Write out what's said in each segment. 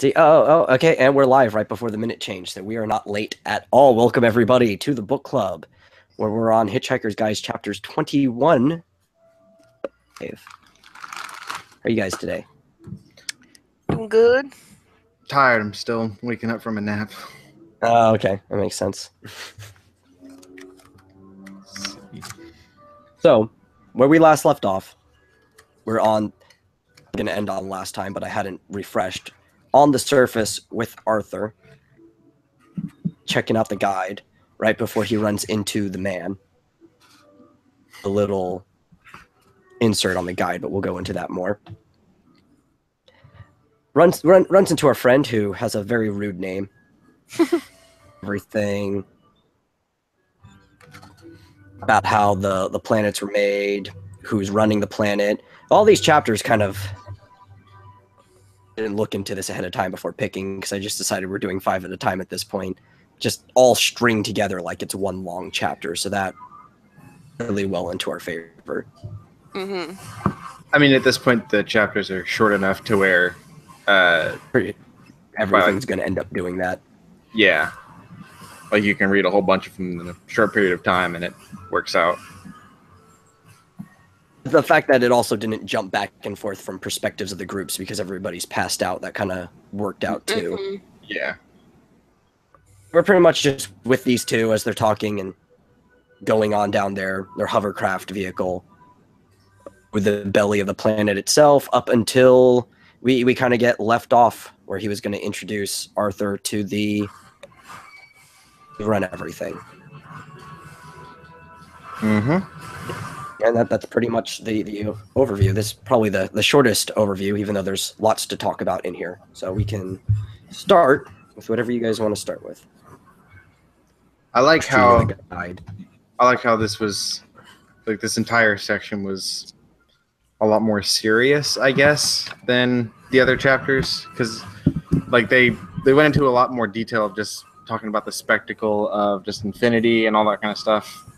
See, okay, and we're live right before the minute change, so we are not late at all. Welcome everybody to the book club, where we're on Hitchhiker's Guys chapters 21. Dave, how are you guys today? I'm good. Tired. I'm still waking up from a nap. Okay, that makes sense. So, where we last left off, we're on. I'm gonna end on last time, but I hadn't refreshed. On the surface with Arthur, checking out the guide right before he runs into the man. A little insert on the guide, but we'll go into that more. Runs into our friend who has a very rude name. Everything about how the planets were made, who's running the planet. All these chapters kind of didn't look into this ahead of time before picking, because I just decided we're doing 5 at a time at this point. Just all string together like it's one long chapter, so that really well into our favor. Mm-hmm. I mean, at this point, the chapters are short enough to where Everything's going to end up doing that. Yeah. Like, you can read a whole bunch of them in a short period of time, and it works out. The fact that it also didn't jump back and forth from perspectives of the groups because everybody's passed out, that kind of worked out too. Mm-hmm. Yeah. We're pretty much just with these two as they're talking and going on down their hovercraft vehicle with the belly of the planet itself up until we kind of get left off where he was going to introduce Arthur to the run everything. Mm-hmm. And that's pretty much the overview. This is probably the shortest overview, even though there's lots to talk about in here. So we can start with whatever you guys want to start with. I like how this entire section was a lot more serious, I guess, than the other chapters, because like they went into a lot more detail of just talking about the spectacle of just infinity and all that kind of stuff.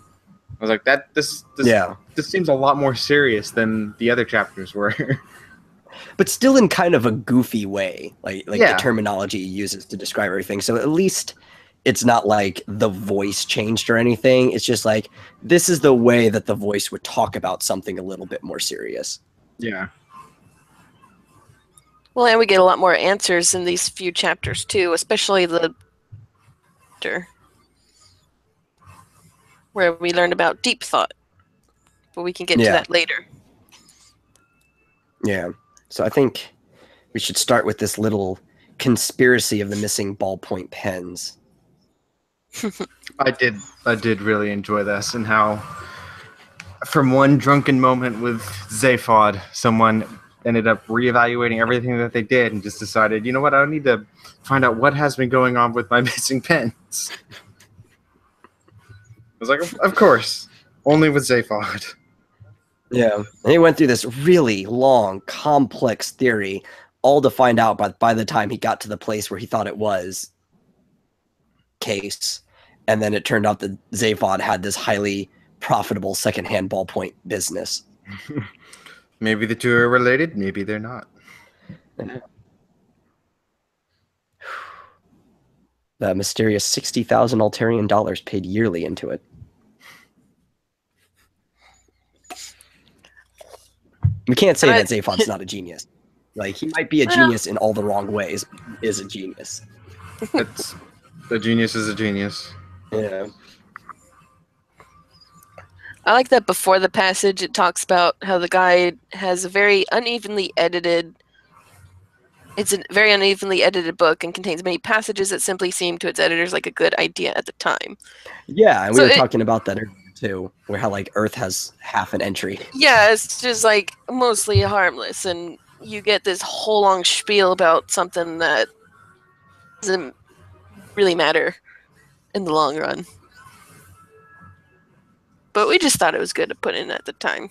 I was like, this seems a lot more serious than the other chapters were. But still in kind of a goofy way, like the terminology he uses to describe everything. So at least it's not like the voice changed or anything. It's just like, this is the way that the voice would talk about something a little bit more serious. Yeah. Well, and we get a lot more answers in these few chapters too, especially the where we learn about deep thought. But we can get to that later. Yeah. So I think we should start with this little conspiracy of the missing ballpoint pens. I did really enjoy this, and how from one drunken moment with Zaphod, someone ended up reevaluating everything that they did and just decided, you know what, I need to find out what has been going on with my missing pens. I was like, of course, only with Zaphod. Yeah, and he went through this really long, complex theory, all to find out by the time he got to the place where he thought it was case, and then it turned out that Zaphod had this highly profitable secondhand ballpoint business. Maybe the two are related, maybe they're not. The mysterious 60,000 Altarian dollars paid yearly into it. We can't say that Zaphod's not a genius. Like, he might be a genius in all the wrong ways, but he is a genius. A genius is a genius. Yeah. I like that before the passage it talks about how the guide has a very unevenly edited book and contains many passages that simply seem to its editors like a good idea at the time. Yeah, and we were talking about that earlier too, where how like Earth has half an entry. Yeah, it's just like mostly harmless, and you get this whole long spiel about something that doesn't really matter in the long run. But we just thought it was good to put in at the time.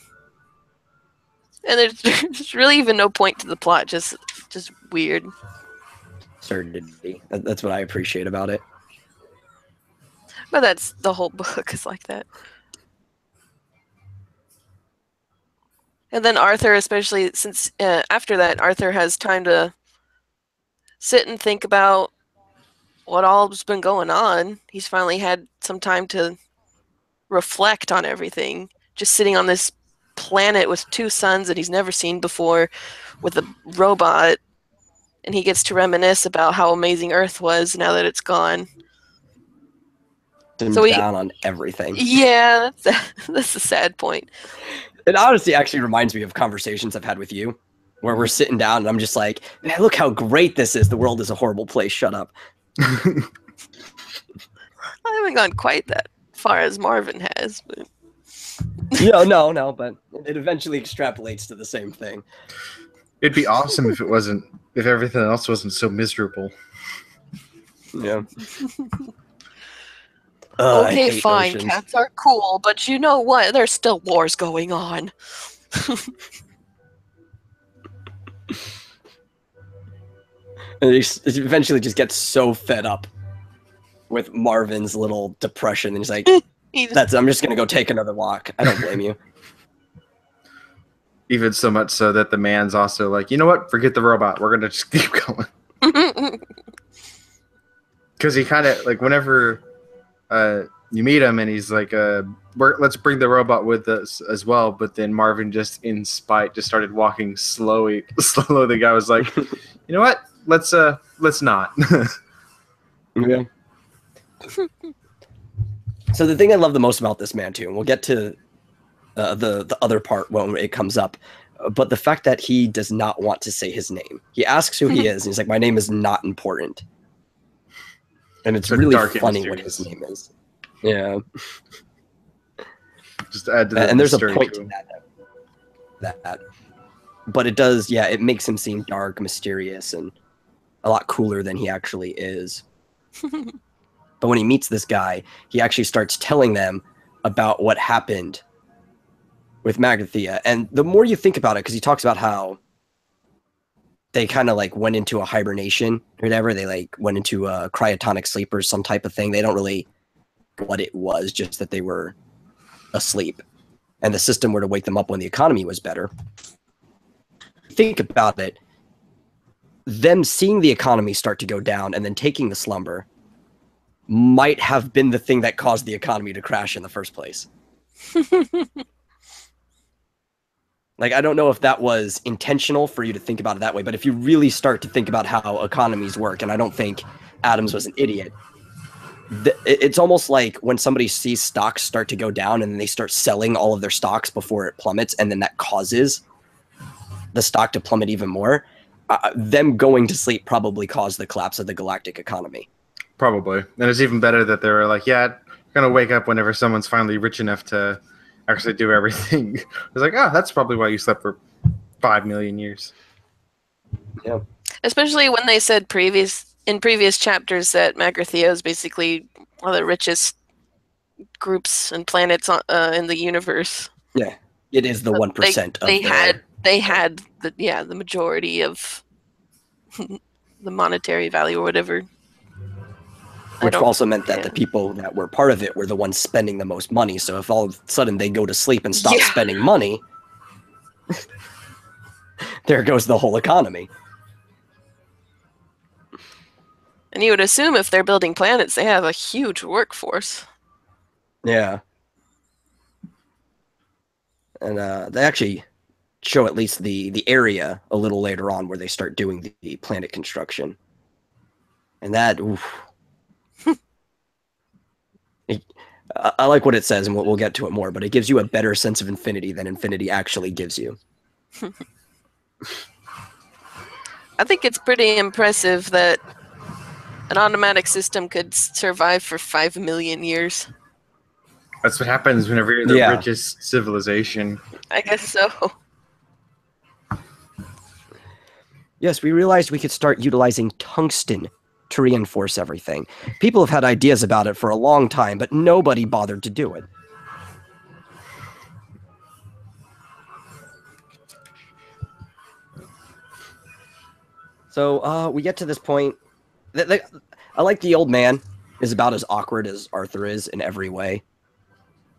And there's really even no point to the plot, just weird. Certainty. That's what I appreciate about it. But that's the whole book is like that. And then Arthur, especially since after that, Arthur has time to sit and think about what all's been going on. He's finally had some time to reflect on everything. Just sitting on this planet with 2 suns that he's never seen before, with a robot, and he gets to reminisce about how amazing Earth was now that it's gone. So down on everything. Yeah, that's a sad point. It honestly actually reminds me of conversations I've had with you, where we're sitting down and I'm just like, man, look how great this is. The world is a horrible place. Shut up. I haven't gone quite that far as Marvin has, but no, but it eventually extrapolates to the same thing. It'd be awesome if everything else wasn't so miserable. Yeah. Okay, fine. Oceans. Cats are cool, but you know what? There's still wars going on. And he eventually just gets so fed up with Marvin's little depression, and he's like, I'm just gonna go take another walk. I don't blame you. Even so much so that the man's also like, you know what? Forget the robot. We're gonna just keep going. Because he kind of like whenever you meet him and he's like, let's bring the robot with us as well. But then Marvin just in spite just started walking slowly. The guy was like, you know what? Let's not. Yeah. So the thing I love the most about this man too, and we'll get to the other part when it comes up, but the fact that he does not want to say his name. He asks who he is, and he's like, my name is not important. And it's really funny what his name is. Yeah. Just add to that. And there's a point to that. But it does, yeah, it makes him seem dark, mysterious, and a lot cooler than he actually is. But when he meets this guy, he actually starts telling them about what happened with Magathea. And the more you think about it, because he talks about how they kind of like went into a hibernation or whatever. They like went into a cryotonic sleep or some type of thing. They don't really know what it was, just that they were asleep. And the system were to wake them up when the economy was better. Think about it. Them seeing the economy start to go down and then taking the slumber might have been the thing that caused the economy to crash in the first place. Like, I don't know if that was intentional for you to think about it that way, but if you really start to think about how economies work, and I don't think Adams was an idiot, it's almost like when somebody sees stocks start to go down and then they start selling all of their stocks before it plummets, and then that causes the stock to plummet even more. Them going to sleep probably caused the collapse of the galactic economy. Probably. And it's even better that they were like, yeah, you're going to wake up whenever someone's finally rich enough to actually do everything. It's like, oh, that's probably why you slept for 5 million years. Yeah. Especially when they said in previous chapters that Magathea is basically one of the richest groups and planets in the universe. Yeah, it is the 1% They had the majority of the monetary value or whatever. Which also meant that the people that were part of it were the ones spending the most money. So if all of a sudden they go to sleep and stop spending money, there goes the whole economy. And you would assume if they're building planets, they have a huge workforce. Yeah. And they actually show at least the area a little later on where they start doing the planet construction. And that, oof. I like what it says, and we'll get to it more, but it gives you a better sense of infinity than infinity actually gives you. I think it's pretty impressive that an automatic system could survive for 5 million years. That's what happens whenever you're the richest civilization. I guess so. Yes, we realized we could start utilizing tungsten to reinforce everything. People have had ideas about it for a long time, but nobody bothered to do it. So we get to this point. I like the old man is about as awkward as Arthur is in every way.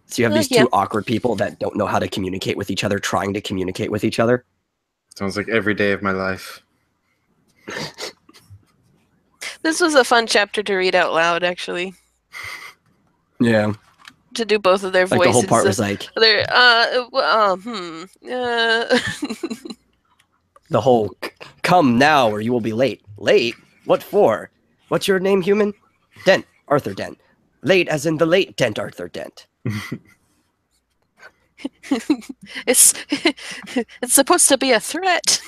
So you have these two awkward people that don't know how to communicate with each other, trying to communicate with each other. Sounds like every day of my life. This was a fun chapter to read out loud, actually. Yeah. To do both of their Like voices. the whole part was like They're, the whole come now or you will be late. Late? What for? What's your name, human? Dent. Arthur Dent. Late as in the late Dent Arthur Dent. it's supposed to be a threat.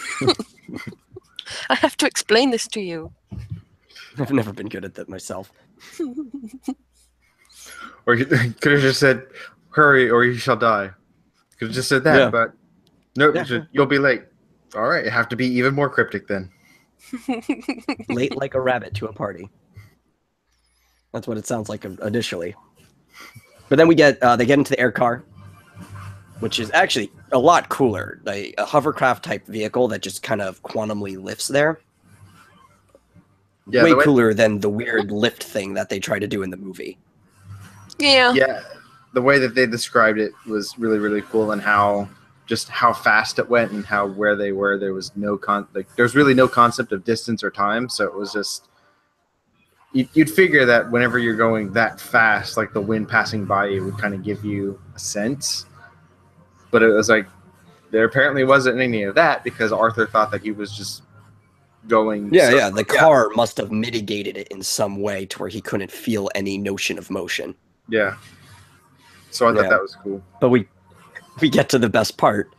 I have to explain this to you. I've never been good at that myself. Or you could have just said, hurry or you shall die. Could have just said that, Yeah. but nope, Yeah. you'll be late. All right, you have to be even more cryptic then. Late like a rabbit to a party. That's what it sounds like initially. But then they get into the air car, which is actually a lot cooler. A hovercraft type vehicle that just kind of quantumly lifts there. Yeah, Way cooler than the weird lift thing that they try to do in the movie. Yeah. Yeah, the way that they described it was really, really cool, and how fast it went and where they were. There was there's really no concept of distance or time, so it was just you'd figure that whenever you're going that fast, like the wind passing by you would kind of give you a sense. But it was like there apparently wasn't any of that because Arthur thought that he was just going. Yeah. The car must have mitigated it in some way to where he couldn't feel any notion of motion. Yeah. So I thought that was cool. But we get to the best part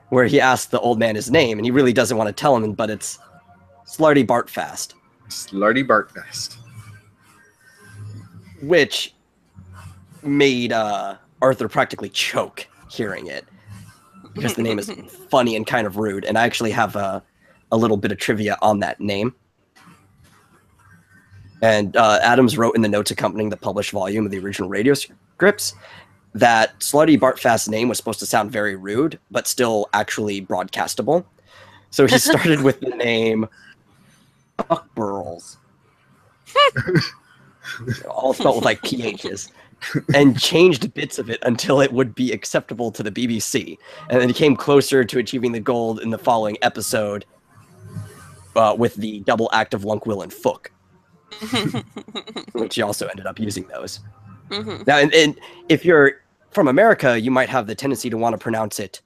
where he asks the old man his name, and he really doesn't want to tell him, but it's Slarty Bartfast. Slarty Bartfast. Which made Arthur practically choke hearing it. Because the name is funny and kind of rude. And I actually have a little bit of trivia on that name. And Adams wrote in the notes accompanying the published volume of the original radio scripts that Slutty Bartfast's name was supposed to sound very rude, but still actually broadcastable. So he started with the name Buckburls. All spelled with like PHs. And changed bits of it until it would be acceptable to the BBC. And then he came closer to achieving the goal in the following episode with the double act of Lunk, Will, and Fook. Which he also ended up using those. Mm-hmm. Now, and if you're from America, you might have the tendency to want to pronounce it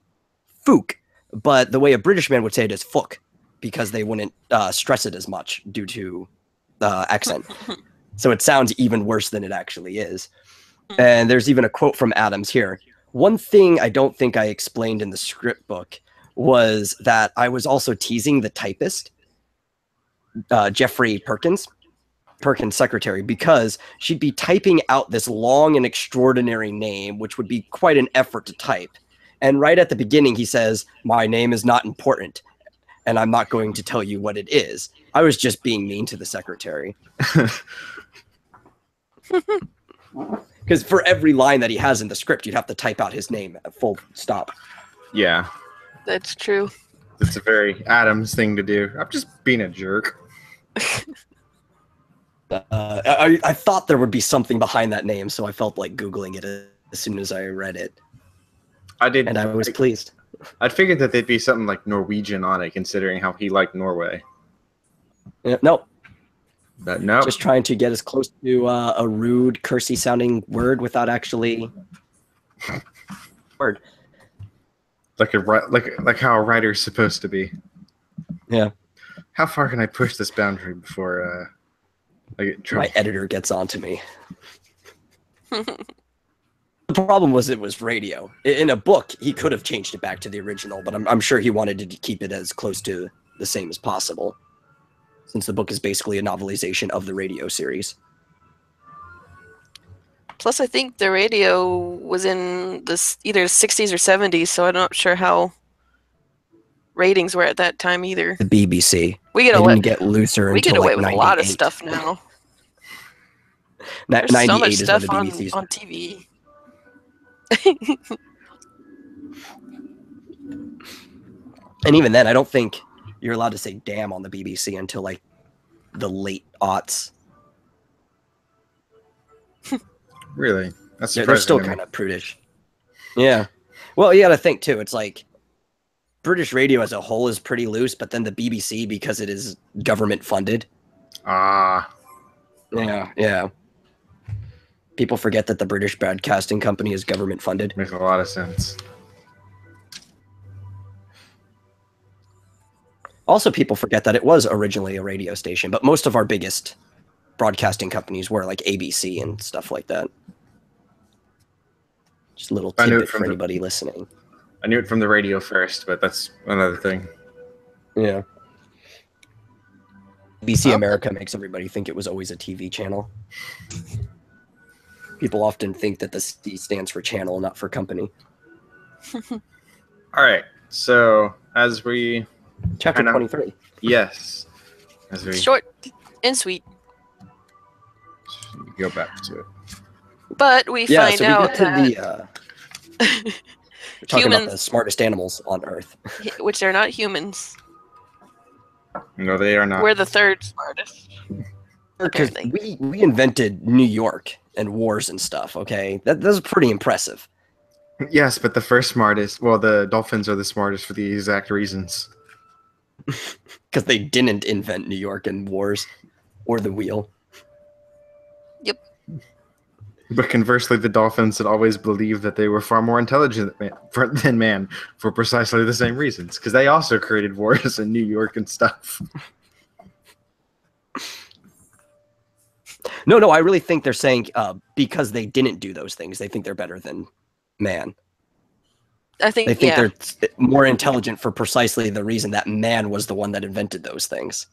Fook, but the way a British man would say it is Fook, because they wouldn't stress it as much due to accent. So it sounds even worse than it actually is. And there's even a quote from Adams here. One thing I don't think I explained in the script book was that I was also teasing the typist, Jeffrey Perkins' secretary, because she'd be typing out this long and extraordinary name, which would be quite an effort to type. And right at the beginning, he says, "My name is not important, and I'm not going to tell you what it is." I was just being mean to the secretary. Because for every line that he has in the script, you'd have to type out his name at full stop. Yeah. That's true. It's a very Adams thing to do. I'm just being a jerk. I thought there would be something behind that name, so I felt like Googling it as soon as I read it. I did. And I was pleased. I figured that there'd be something like Norwegian on it, considering how he liked Norway. Nope. But no. Just trying to get as close to a rude, cursy sounding word without actually word. Like how a writer's supposed to be. Yeah. How far can I push this boundary before I get in trouble? My editor gets on to me. The problem was it was radio. In a book, he could have changed it back to the original, but I'm sure he wanted to keep it as close to the same as possible, since the book is basically a novelization of the radio series. Plus, I think the radio was in this either 60s or 70s, so I'm not sure how ratings were at that time either. The BBC. We get They away. didn't get looser We until get away like with a lot of 98. stuff now. There's 98 so much is when stuff the BBC on TV. And even then, I don't think you're allowed to say damn on the BBC until like the late aughts. Really? That's They're surprising. still to me. kind of prudish. Yeah. Well, you got to think too. It's like British radio as a whole is pretty loose, but then the BBC, because it is government funded, Ah, Yeah, yeah. People forget that the British Broadcasting Company is government funded. makes a lot of sense. Also, people forget that it was originally a radio station, but most of our biggest broadcasting companies were like ABC and stuff like that. Just a little I knew it tidbit from for the- anybody listening. I knew it from the radio first, but that's another thing. Yeah. BBC Oh. America makes everybody think it was always a TV channel. People often think that the C stands for channel, not for company. All right. So as we Chapter Kinda- 23. yes, as we Short and sweet. go back to it. But we Yeah, find so we out get to that the we're talking about Humans- the smartest animals on Earth. which they're not humans. No, they are not. We're the third smartest. Because Apparently. we invented New York and wars and stuff, okay? That's pretty impressive. Yes, but the first smartest. Well, the dolphins are the smartest for the exact reasons. Because they didn't invent New York and wars or the wheel. But conversely, the dolphins had always believed that they were far more intelligent than man for precisely the same reasons. Because they also created wars in New York and stuff. No, I really think they're saying because they didn't do those things, they think they're better than man. I think, They think yeah. they're more intelligent for precisely the reason that man was the one that invented those things.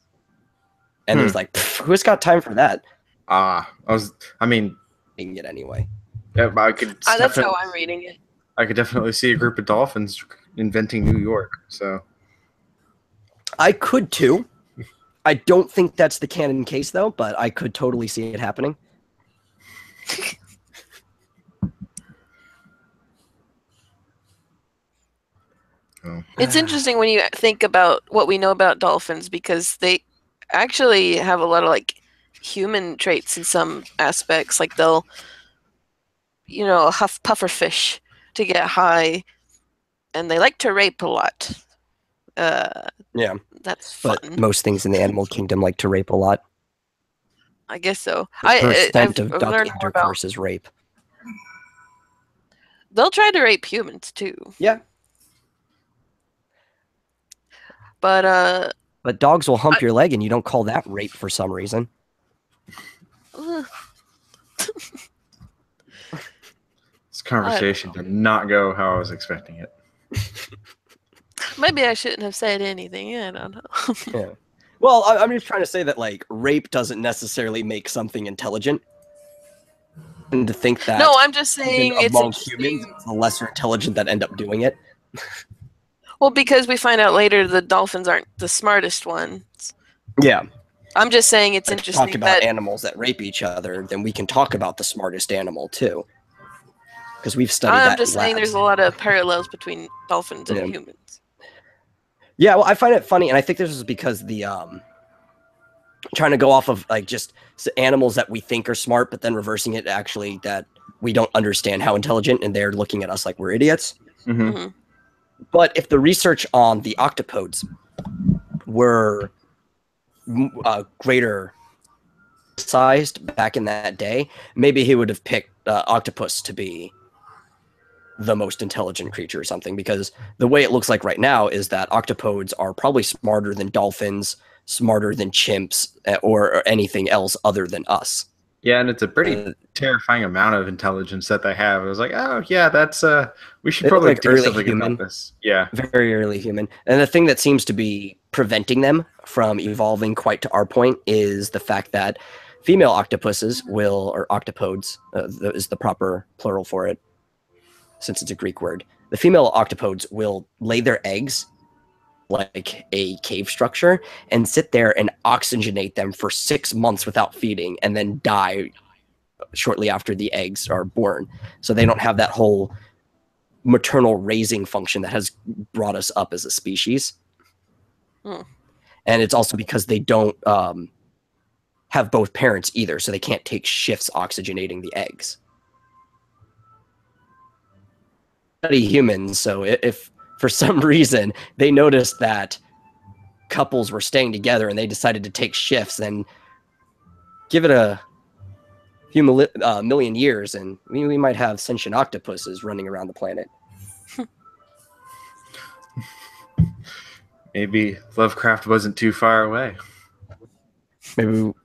And it was like, who's got time for that? I mean, Taking it anyway. yeah, I could. That's how I'm reading it. I could definitely see a group of dolphins inventing New York. So I could too. I don't think that's the canon case though, but I could totally see it happening. It's interesting when you think about what we know about dolphins because they actually have a lot of like human traits in some aspects. Like they'll, huff puffer fish to get high, and they like to rape a lot. Yeah, That's fun. but most things in the animal kingdom like to rape a lot. I guess so. The percent I've of duck learned more about. intercourse is rape. They'll try to rape humans too. Yeah. But But dogs will hump your leg and you don't call that rape for some reason. this conversation did not go how I was expecting it. maybe I shouldn't have said anything. I don't know. Yeah. Well, I'm just trying to say that like rape doesn't necessarily make something intelligent. And to think that No, I'm just saying even it's among interesting. humans, it's the lesser intelligent that end up doing it. Well, because we find out later the dolphins aren't the smartest ones. Yeah. I'm just saying it's If we interesting talk about that animals that rape each other, then we can talk about the smartest animal too. Because we've studied that I'm just in saying labs. there's a lot of parallels between dolphins and Yeah. humans. Yeah, well, I find it funny, and I think this is because the trying to go off of like just animals that we think are smart, but then reversing it actually that we don't understand how intelligent, and they're looking at us like we're idiots. Mm-hmm. Mhm. But if the research on the octopodes were greater sized back in that day, maybe he would have picked octopus to be the most intelligent creature or something, because the way it looks like right now is that octopodes are probably smarter than dolphins, smarter than chimps, or anything else other than us. Yeah, and it's a pretty terrifying amount of intelligence that they have. I was like, oh yeah, that's we should They look probably like do early something human. about this. Yeah. Very early human. And the thing that seems to be preventing them from evolving quite to our point is the fact that female octopuses will, or octopodes is the proper plural for it, since it's a Greek word. The female octopodes will lay their eggs like a cave structure and sit there and oxygenate them for 6 months without feeding and then die shortly after the eggs are born. So they don't have that whole maternal raising function that has brought us up as a species. Hmm. And it's also because they don't have both parents either, so they can't take shifts oxygenating the eggs. Study humans, so if for some reason they noticed that couples were staying together and they decided to take shifts, then give it a few million years, and we might have sentient octopuses running around the planet. Maybe Lovecraft wasn't too far away.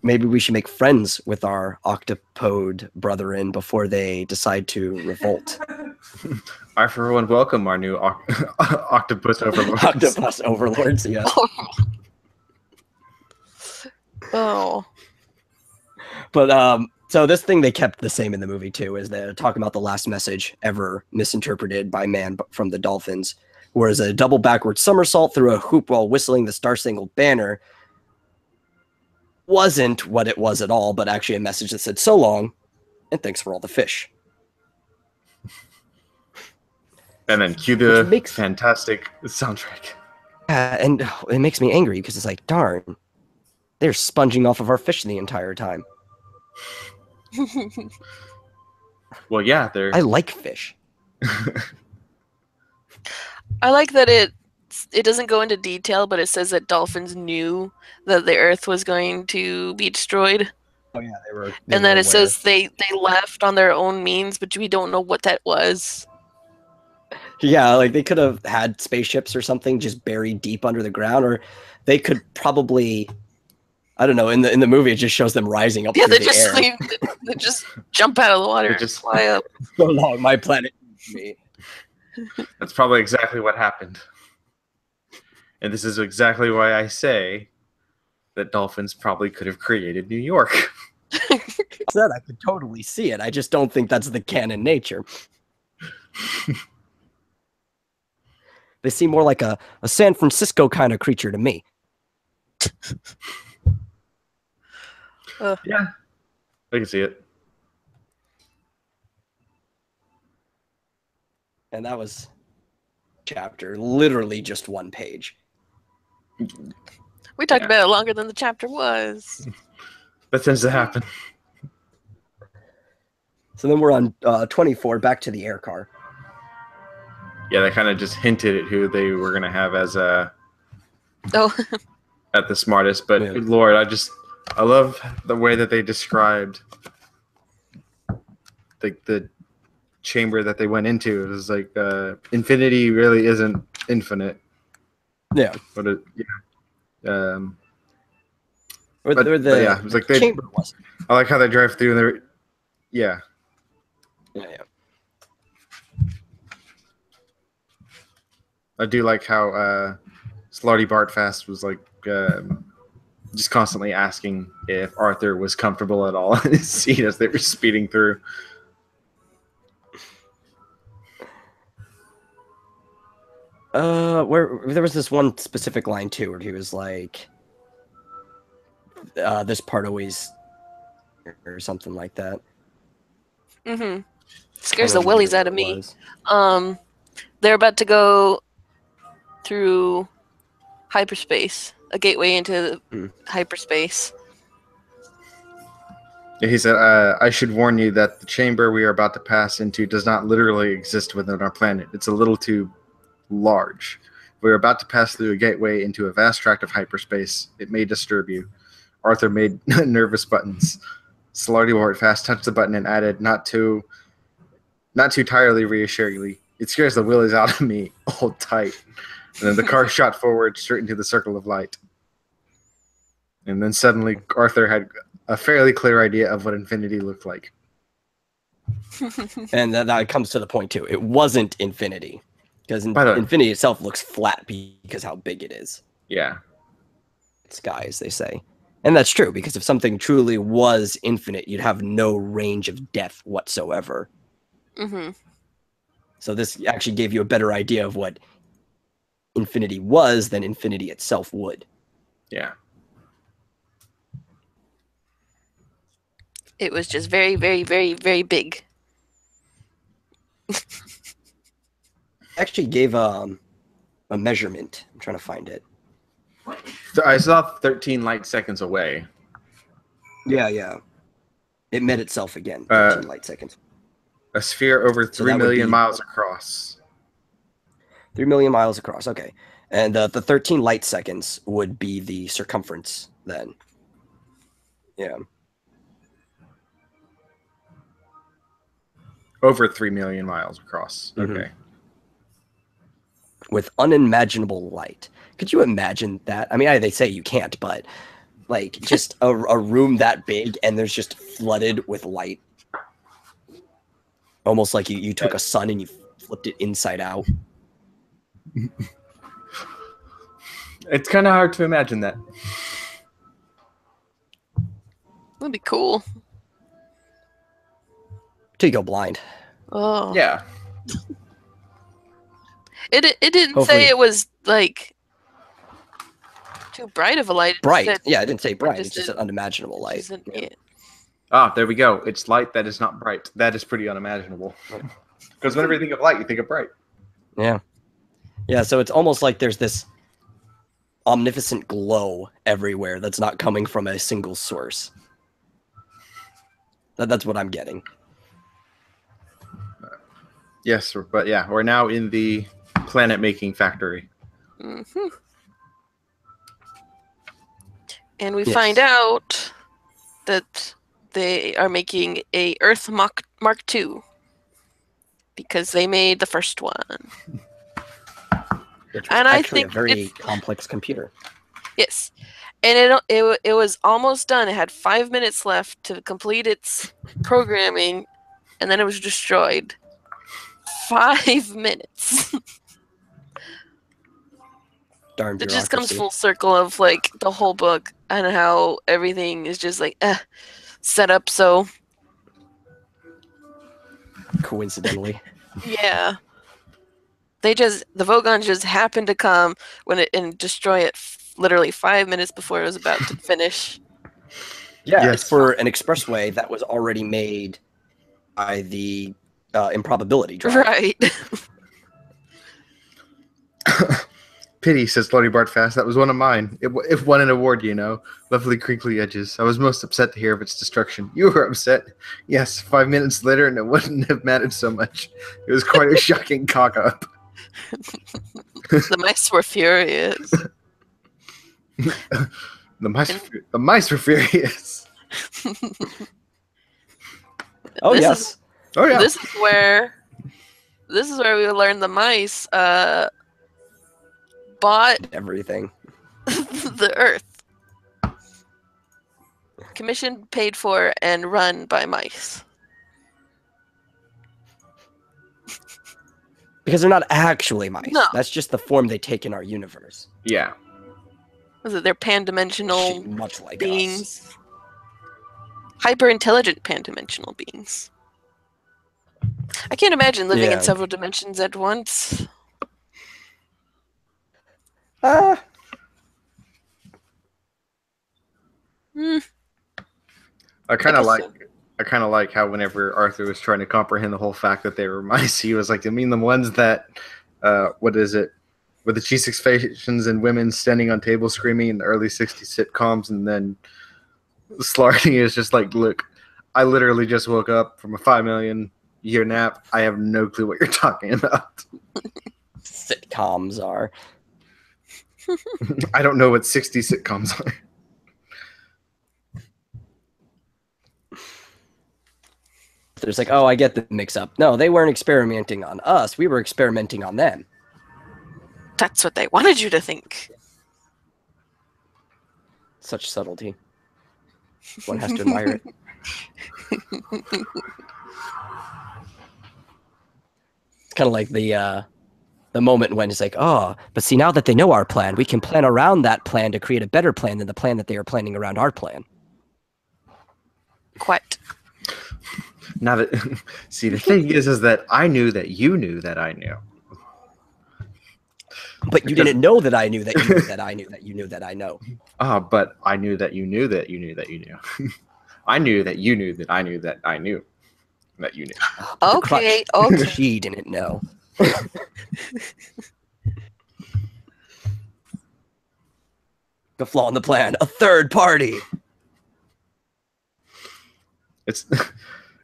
Maybe we should make friends with our octopode brethren before they decide to revolt. I, for one, welcome our new octopus overlords. Octopus overlords, yeah. Oh. But so this thing they kept the same in the movie too, is they're talking about the last message ever misinterpreted by man from the dolphins, whereas a double backward somersault through a hoop while whistling the Star-Spangled Banner wasn't what it was at all, but actually a message that said so long and thanks for all the fish. And then cue the fantastic soundtrack. And it makes me angry because it's like, darn, they're sponging off of our fish the entire time. Well, yeah, they're. I like fish. I like that it doesn't go into detail, but it says that dolphins knew that the Earth was going to be destroyed. Oh yeah, they were. And then it says they left on their own means, but we don't know what that was. Yeah, like they could have had spaceships or something just buried deep under the ground, or they could probably, I don't know. In the movie, it just shows them rising up. Yeah, through they the just air. they just jump out of the water, just fly up. So long, my planet needs me. That's probably exactly what happened. And this is exactly why I say that dolphins probably could have created New York. Said I could totally see it. I just don't think that's the canon nature. They seem more like a San Francisco kind of creature to me. Yeah, I can see it. And that was chapter, literally just one page. We talked about it longer than the chapter was. That tends to happen. So then we're on 24, back to the air car. Yeah, they kind of just hinted at who they were going to have as at the smartest. But Yeah. Lord, I love the way that they described the chamber that they went into. It was like infinity really isn't infinite. Yeah. But it, Or but the yeah, it was like they. chamber was. I like how they drive through and they're. Yeah. Yeah. I do like how Slarty Bartfast was like just constantly asking if Arthur was comfortable at all in his seat as they were speeding through. Where there was this one specific line too, where he was like, "This part always," or something like that. Mm-hmm. Scares the willies out of me. Was. They're about to go through hyperspace, a gateway into hyperspace. He said, I should warn you that the chamber we are about to pass into does not literally exist within our planet. It's a little too large. We are about to pass through a gateway into a vast tract of hyperspace. It may disturb you. Arthur made nervous buttons. Slarty Bartfast touched the button and added, not too entirely reassuringly, it scares the willies out of me. Hold tight. And then the car shot forward straight into the circle of light. And then suddenly Arthur had a fairly clear idea of what infinity looked like. And that comes to the point too. It wasn't infinity. Because infinity itself looks flat because how big it is. Yeah. Sky, as they say. And that's true, because if something truly was infinite, you'd have no range of depth whatsoever. Mm-hmm. So this actually gave you a better idea of what infinity was than infinity itself would. Yeah. It was just very, very, very, very big. Actually gave a measurement. I'm trying to find it. So I saw 13 light seconds away. Yeah. It met itself again. 13 light seconds. A sphere over 3 million miles across. 3 million miles across. Okay. And the 13 light seconds would be the circumference then. Yeah. Over 3 million miles across. Mhm. Okay. With unimaginable light. Could you imagine that? I mean, they say you can't, but like just a room that big and there's just flooded with light. Almost like you took a sun and you flipped it inside out. It's kind of hard to imagine that. That'd be cool. Till you go blind. Oh. Yeah. It didn't Hopefully. say it was like too bright of a light. It Bright. said- Yeah, I didn't say bright. just It's just said- an unimaginable light. just an- Yeah. yeah. Ah, there we go. It's light that is not bright. That is pretty unimaginable. Because whenever you think of light, you think of bright. Yeah. Yeah, so it's almost like there's this omnificent glow everywhere that's not coming from a single source. That's what I'm getting. Yes, but yeah, we're now in the planet-making factory. Mm-hmm. And we Yes. find out that they are making a Earth Mark II because they made the first one. Which was And I actually think a very it's- complex computer. Yes. And it was almost done. It had 5 minutes left to complete its programming, and then it was destroyed. 5 minutes. Darn It just comes bureaucracy. full circle of like the whole book and how everything is just like set up so Coincidentally. yeah. The Vogons just happened to come and destroy it literally 5 minutes before it was about to finish. Yeah, Yes. it's for an expressway that was already made by the improbability drive. Right. Pity, says Lottie Bart Fast. That was one of mine. It won an award, you know. Lovely crinkly edges. I was most upset to hear of its destruction. You were upset? Yes, 5 minutes later, and it wouldn't have mattered so much. It was quite a shocking cock-up. The mice were furious. The mice were furious. Oh, This yes. Oh, yeah. This is where we learned the mice bought Everything. the Earth. Commissioned, paid for, and run by mice. Because they're not actually mice. No. That's just the form they take in our universe. Yeah. Was it they're pan-dimensional Much like us. beings? Hyper-intelligent pan-dimensional beings. I can't imagine living Yeah. in several dimensions at once. Hmm. I kind of guess like so. how whenever Arthur was trying to comprehend the whole fact that they were mice, he was like, "I mean, the ones that, what is it, with the cheese faces and women standing on tables screaming in the early '60s sitcoms," and then Slarty is just like, "Look, I literally just woke up from a 5 million year nap. I have no clue what you're talking about. Sitcoms are. I don't know what 60 sitcoms are." There's like, oh, I get the mix-up. No, they weren't experimenting on us. We were experimenting on them. That's what they wanted you to think. Such subtlety. One has to admire it. It's kind of like the moment when it's like, oh, but see, now that they know our plan, we can plan around that plan to create a better plan than the plan that they are planning around our plan. Quite. Now that see, the thing is that I knew that you knew that I knew. But you didn't know that I knew that you knew that I knew that you knew that I know. But I knew that you knew that you knew that you knew. I knew that you knew that I knew that I knew that you knew. The Okay, crutch. okay. She didn't know. The flaw in the plan. A third party. It's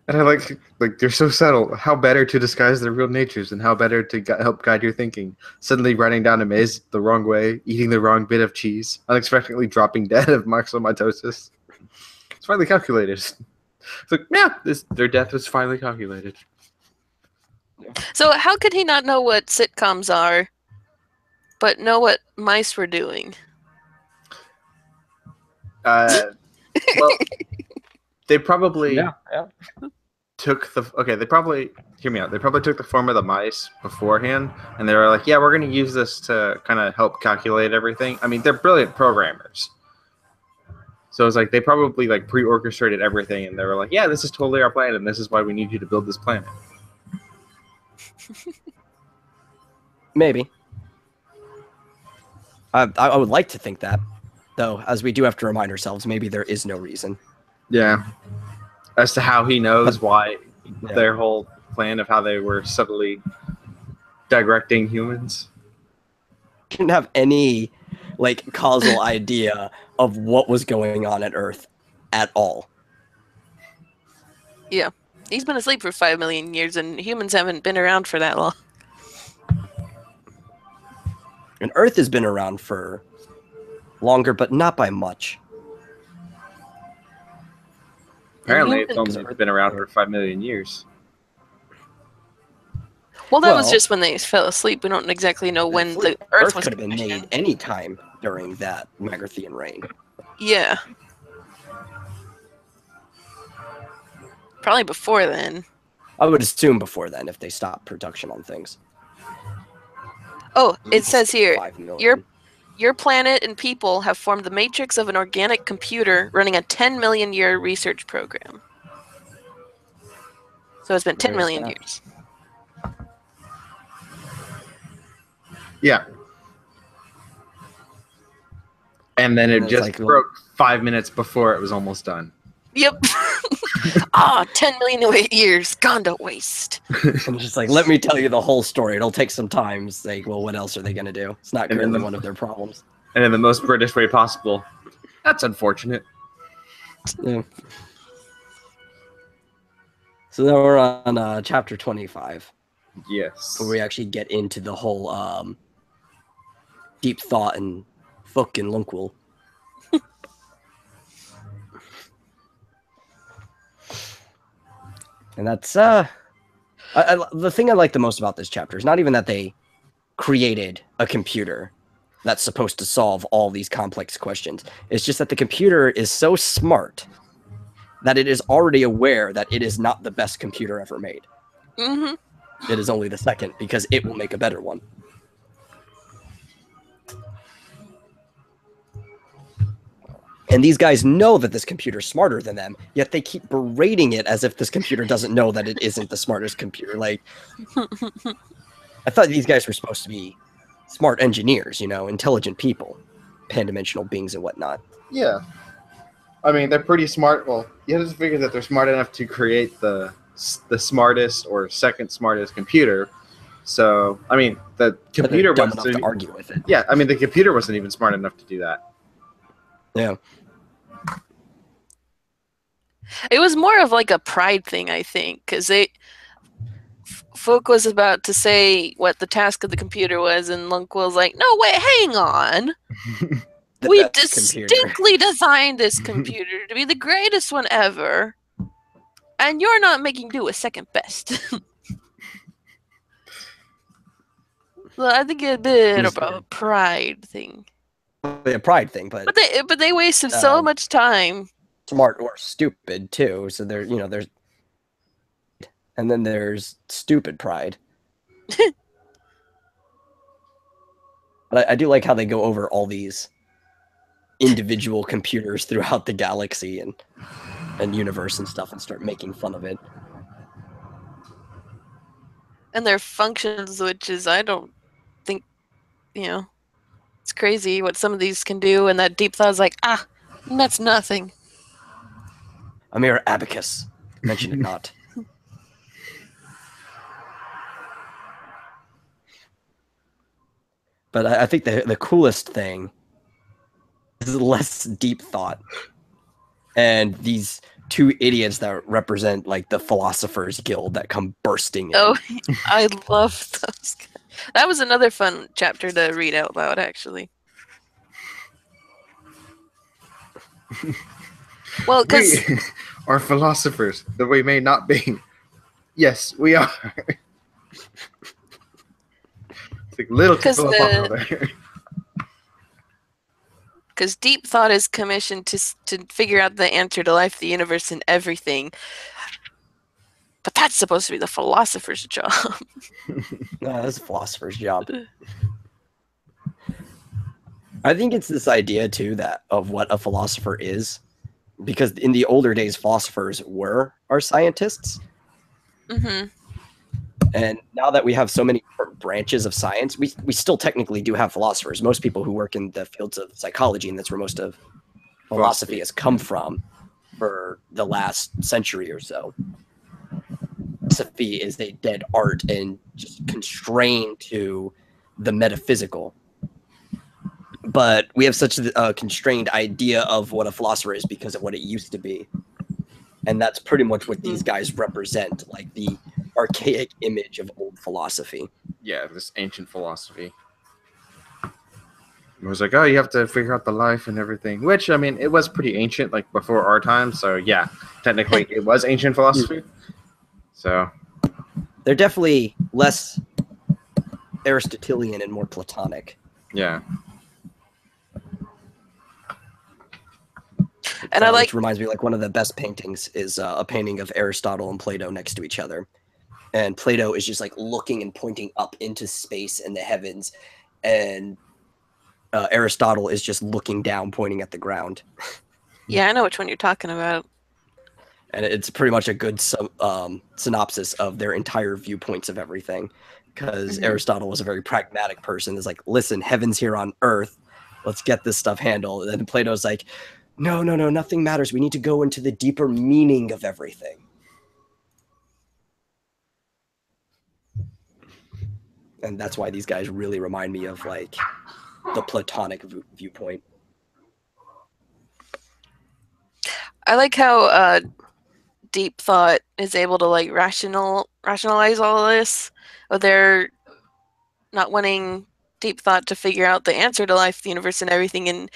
and I like they're so subtle. How better to disguise their real natures, and how better to help guide your thinking. Suddenly writing down a maze the wrong way, eating the wrong bit of cheese, unexpectedly dropping dead of myxomatosis. It's finally calculated. It's like, yeah, their death was finally calculated. So how could he not know what sitcoms are, but know what mice were doing? Well, they probably Yeah. took the They probably hear me out. They probably took the form of the mice beforehand, and they were like, "Yeah, we're going to use this to kind of help calculate everything." I mean, they're brilliant programmers, so it's like they probably like pre-orchestrated everything, and they were like, "Yeah, this is totally our plan, and this is why we need you to build this planet." Maybe. I would like to think that, though, as we do have to remind ourselves, maybe there is no reason. Yeah, as to how he knows why Yeah. their whole plan of how they were subtly directing humans. Didn't have any like causal idea of what was going on at Earth at all. Yeah. He's been asleep for 5 million years, and humans haven't been around for that long. And Earth has been around for longer, but not by much. Apparently, it's humans- only been around for 5 million years. Well, that was Well- just when they fell asleep. We don't exactly know when the Earth was could have been made commissioned. any time during that Magarthian reign. Yeah. Probably before then. I would assume before then, if they stopped production on things. Oh, it says here, 5 million. your planet and people have formed the matrix of an organic computer running a 10 million year research program. So it's been 10 There's million that. years. Yeah. And then it It's just like- broke 5 minutes before it was almost done. Yep. 10 million years gone to waste. I'm just like, let me tell you the whole story. It'll take some time. It's like, well, what else are they going to do? It's not And then currently the- one of their problems. And in the most British way possible. That's unfortunate. Yeah. So then we're on chapter 25, Yes. where we actually get into the whole deep thought and fucking Lunkwell. And that's the thing I like the most about this chapter is not even that they created a computer that's supposed to solve all these complex questions. It's just that the computer is so smart that it is already aware that it is not the best computer ever made. Mm-hmm. It is only the second because it will make a better one. And these guys know that this computer's smarter than them, yet they keep berating it as if this computer doesn't know that it isn't the smartest computer. Like, I thought these guys were supposed to be smart engineers, you know, intelligent people, pan-dimensional beings and whatnot. Yeah. I mean, they're pretty smart. Well, you have to figure that they're smart enough to create the smartest or second smartest computer. So, I mean, the But computer they're dumb enough wasn't. to argue with it. Yeah, I mean, the computer wasn't even smart enough to do that. Yeah. It was more of like a pride thing, I think, because Folk was about to say what the task of the computer was, and Lunkwell's like, "No, wait, hang on. The We best computer. distinctly designed this computer to be the greatest one ever, and you're not making do with second best." Well, I think it's a bit Who's about a pride thing, A pride thing, but but they wasted so Um, much time. smart or stupid too. So there, you know, there's, and then there's stupid pride. But I do like how they go over all these individual computers throughout the galaxy and universe and stuff, and start making fun of it. And their functions, which is I don't think, it's crazy what some of these can do. And that deep thought is like, that's nothing. A mere abacus. Mention it not. But I think the coolest thing is less deep thought. And these two idiots that represent like the Philosophers Guild that come bursting in. Oh, I love those guys. That was another fun chapter to read out loud, actually. Well, because We are philosophers, though we may not be. Yes, we are. It's like little too 'Cause philosophical there. Because deep thought is commissioned to figure out the answer to life, the universe, and everything. But that's supposed to be the philosopher's job. No, that's a philosopher's job. I think it's this idea too that of what a philosopher is, because in the older days, philosophers were our scientists, Mm-hmm. and now that we have so many different branches of science, we still technically do have philosophers. Most people who work in the fields of psychology, and that's where most of philosophy has come from for the last century or so. Philosophy is a dead art and just constrained to the metaphysical. But we have such a constrained idea of what a philosopher is because of what it used to be. And that's pretty much what these guys represent, like the archaic image of old philosophy. Yeah, this ancient philosophy. It was like, oh, you have to figure out the life and everything. Which, I mean, it was pretty ancient, like before our time. So, yeah, technically it was ancient philosophy. So they're definitely less Aristotelian and more Platonic. Yeah. And I like, which reminds me, like one of the best paintings is a painting of Aristotle and Plato next to each other, and Plato is just like looking and pointing up into space and the heavens, and Aristotle is just looking down, pointing at the ground. yeah, I know which one you're talking about. And it's pretty much a good synopsis of their entire viewpoints of everything, because Aristotle was a very pragmatic person. It's like, listen, heaven's here on Earth, let's get this stuff handled. And then Plato's like, no, nothing matters. We need to go into the deeper meaning of everything. And that's why these guys really remind me of like the Platonic viewpoint. I like how deep thought is able to like rationalize all of this. They're not wanting deep thought to figure out the answer to life, the universe, and everything, and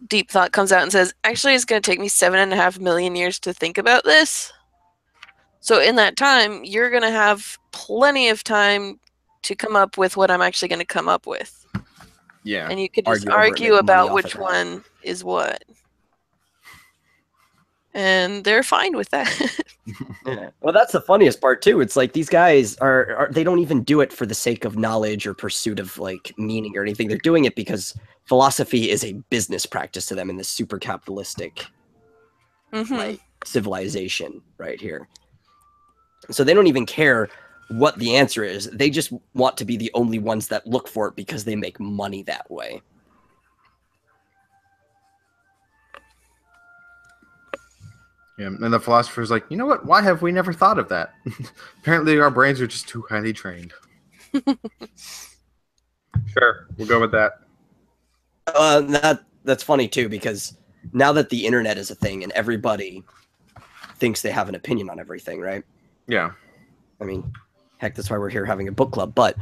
deep thought comes out and says, actually, it's going to take me 7.5 million years to think about this. So in that time, you're going to have plenty of time to come up with what I'm actually going to come up with. Yeah. And you could just argue about which one is what. And they're fine with that. Yeah. Well, that's the funniest part too. It's like these guys are they don't even do it for the sake of knowledge or pursuit of like meaning or anything. They're doing it because philosophy is a business practice to them in this super capitalistic like civilization right here. So they don't even care what the answer is. They just want to be the only ones that look for it because they make money that way. Yeah, and the philosopher's like, you know what? Why have we never thought of that? Apparently our brains are just too highly trained. Sure, we'll go with that. That's funny too, because now that the internet is a thing and everybody thinks they have an opinion on everything, right? Yeah. I mean, heck, that's why we're here having a book club. But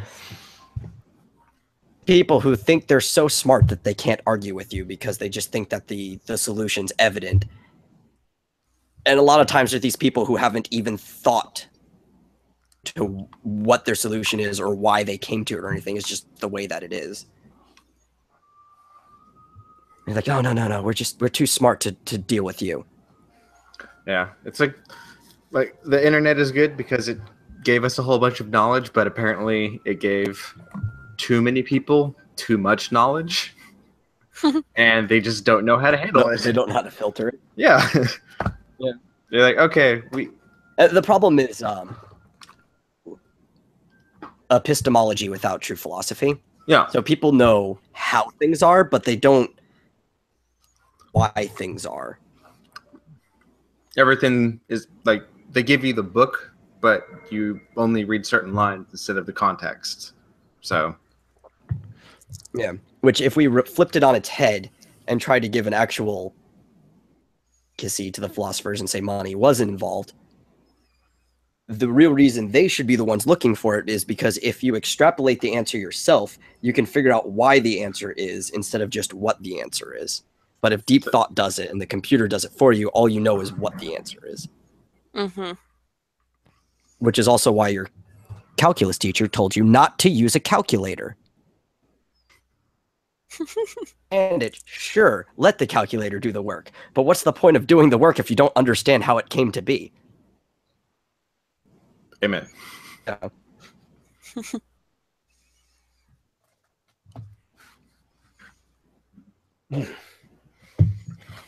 people who think they're so smart that they can't argue with you because they just think that the solution's evident. And a lot of times there are these people who haven't even thought to what their solution is or why they came to it or anything. It's just the way that it is. You're like, oh, no, we're too smart to deal with you. Yeah, it's like the internet is good because it gave us a whole bunch of knowledge, but apparently it gave too many people too much knowledge, and they just don't know how to handle it. They don't know how to filter it. Yeah. Yeah. They're like, okay, the problem is epistemology without true philosophy. Yeah. So people know how things are, but they don't why things are. Everything is like they give you the book, but you only read certain lines instead of the context. So, yeah. Which, if we flipped it on its head and tried to give an actual kissy to the philosophers and say money wasn't involved, the real reason they should be the ones looking for it is because if you extrapolate the answer yourself, you can figure out why the answer is instead of just what the answer is. But if deep thought does it and the computer does it for you, all you know is what the answer is. Mm-hmm. Which is also why you're calculus teacher told you not to use a calculator. And it, sure, let the calculator do the work. But what's the point of doing the work if you don't understand how it came to be? Amen. Yeah. I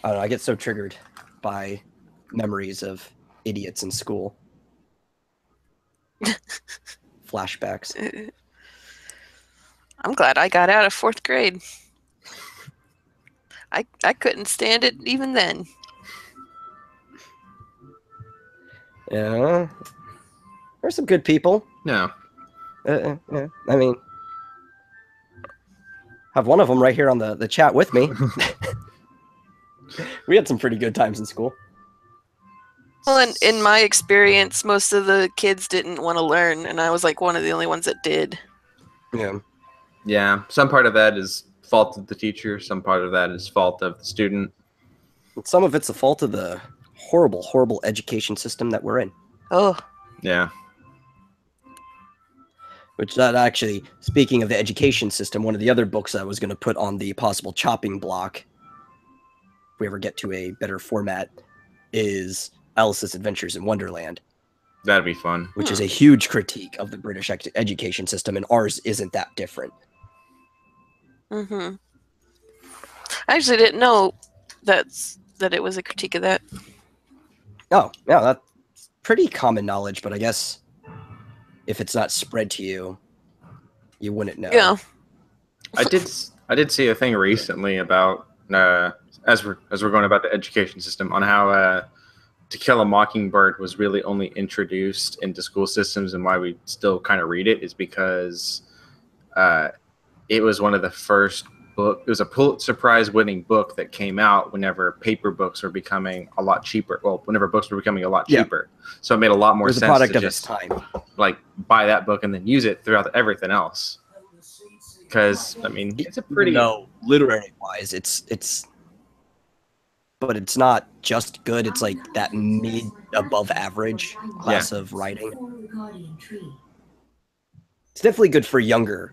don't know, I get so triggered by memories of idiots in school. Flashbacks. I'm glad I got out of 4th grade. I couldn't stand it even then. Yeah. There's some good people. No. Yeah. I mean, have one of them right here on the chat with me. We had some pretty good times in school. Well, in my experience, most of the kids didn't want to learn, and I was like one of the only ones that did. Yeah. Yeah. Some part of that is fault of the teacher. Some part of that is fault of the student. Some of it's the fault of the horrible, horrible education system that we're in. Oh. Yeah. Which that actually, speaking of the education system, one of the other books I was going to put on the possible chopping block, if we ever get to a better format, is Alice's Adventures in Wonderland. That'd be fun. Which is a huge critique of the British education system, and ours isn't that different. Mm-hmm. I actually didn't know that it was a critique of that. Oh, yeah, that's pretty common knowledge, but I guess if it's not spread to you, you wouldn't know. Yeah. I did see a thing recently about as we're going about the education system on how To Kill a Mockingbird was really only introduced into school systems, and why we still kind of read it is because it was one of the first book. It was a Pulitzer Prize winning book that came out whenever paper books were becoming a lot cheaper. Well, whenever books were becoming a lot cheaper, so it made a lot more sense. It was a product of its time. Like buy that book and then use it throughout everything else. Because I mean, it's a pretty literary wise, it's. But it's not just good. It's like that mid above average class of writing. It's definitely good for younger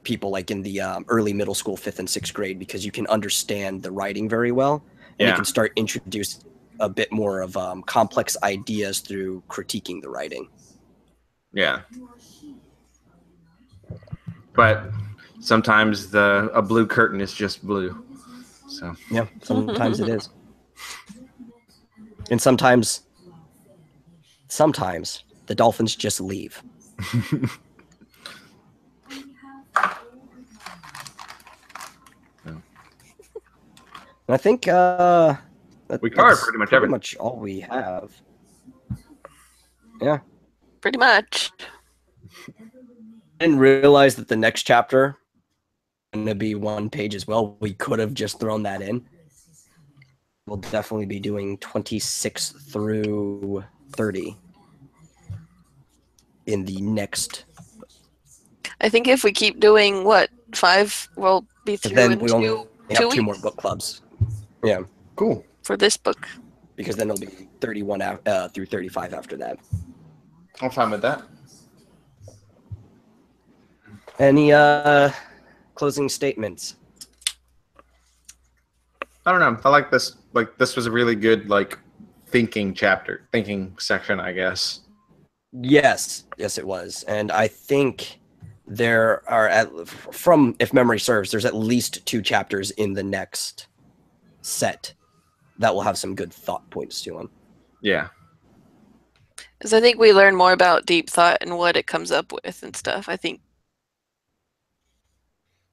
people, like in the early middle school, 5th and 6th grade, because you can understand the writing very well, and you can start introducing a bit more of complex ideas through critiquing the writing. Yeah. But sometimes a blue curtain is just blue. So yeah, sometimes it is. And sometimes the dolphins just leave. And I think we covered pretty much everything. Pretty much all we have. Yeah. Pretty much. I didn't realize that the next chapter was going to be 1 page as well. We could have just thrown that in. We'll definitely be doing 26 through 30 in the next. I think if we keep doing 5, we'll be through then in we only have 2 weeks more book clubs. Yeah, cool. For this book. Because then it'll be 31 through 35 after that. I'm fine with that. Any closing statements? I don't know. I like this. Like, this was a really good, thinking section, I guess. Yes, it was. And I think there are, if memory serves, there's at least 2 chapters in the next set that will have some good thought points to them. Yeah. Because I think we learn more about deep thought and what it comes up with and stuff, I think.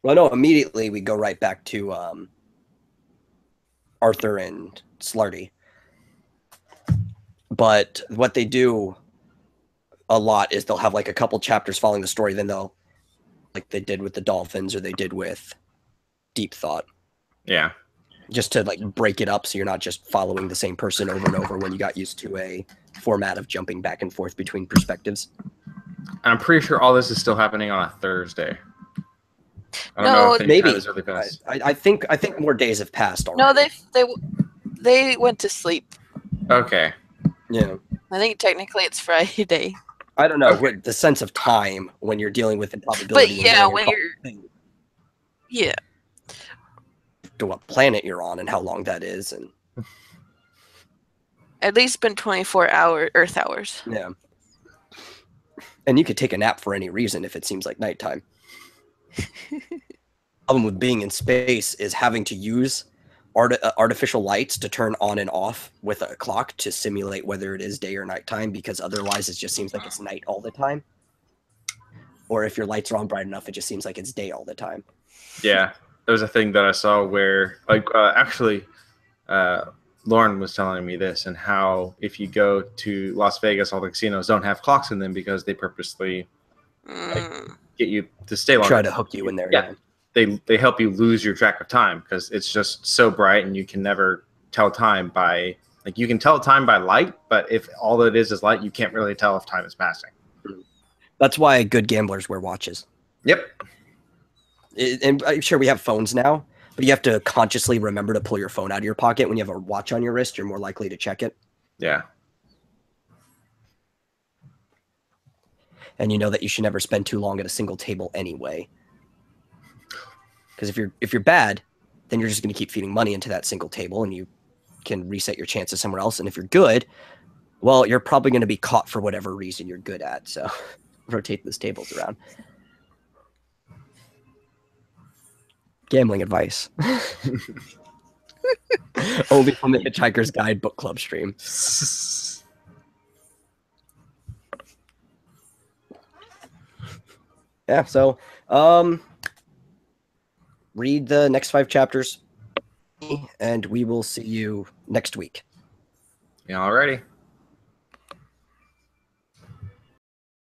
Well, no, immediately we go right back to Arthur and Slarty. But what they do a lot is they'll have a couple chapters following the story, then they'll, like they did with the dolphins or they did with Deep Thought. Yeah. Just to break it up so you're not just following the same person over and over when you got used to a format of jumping back and forth between perspectives. I'm pretty sure all this is still happening on a Thursday. I don't know if maybe. Really passed. I think more days have passed already. No, they went to sleep. Okay. Yeah. I think technically it's Friday. I don't know Okay. the sense of time when you're dealing with But improbability. yeah, when you're to what planet you're on and how long that is, and at least been 24-hour Earth hours. yeah, and you could take a nap for any reason if it seems like nighttime. Problem with being in space is having to use artificial lights to turn on and off with a clock to simulate whether it is day or nighttime, because otherwise it just seems like it's night all the time. Or if your lights are on bright enough, it just seems like it's day all the time. Yeah, there was a thing that I saw where, like, Lauren was telling me this, and how if you go to Las Vegas, all the casinos don't have clocks in them because they purposely get you to stay longer. Try to hook you in there. Yeah. They help you lose your track of time because it's just so bright and you can never tell time by, like, you can tell time by light, but if all it is light, you can't really tell if time is passing. That's why good gamblers wear watches. Yep. And I'm sure we have phones now, but you have to consciously remember to pull your phone out of your pocket. When you have a watch on your wrist, you're more likely to check it. Yeah. And you know that you should never spend too long at a single table anyway. Because if you're bad, then you're just going to keep feeding money into that single table, and you can reset your chances somewhere else. And if you're good, well, you're probably going to be caught for whatever reason you're good at. So rotate those tables around. Gambling advice. Only from the Hitchhiker's Guide book club stream. Yeah, so read the next 5 chapters, and we will see you next week. Yeah, alrighty.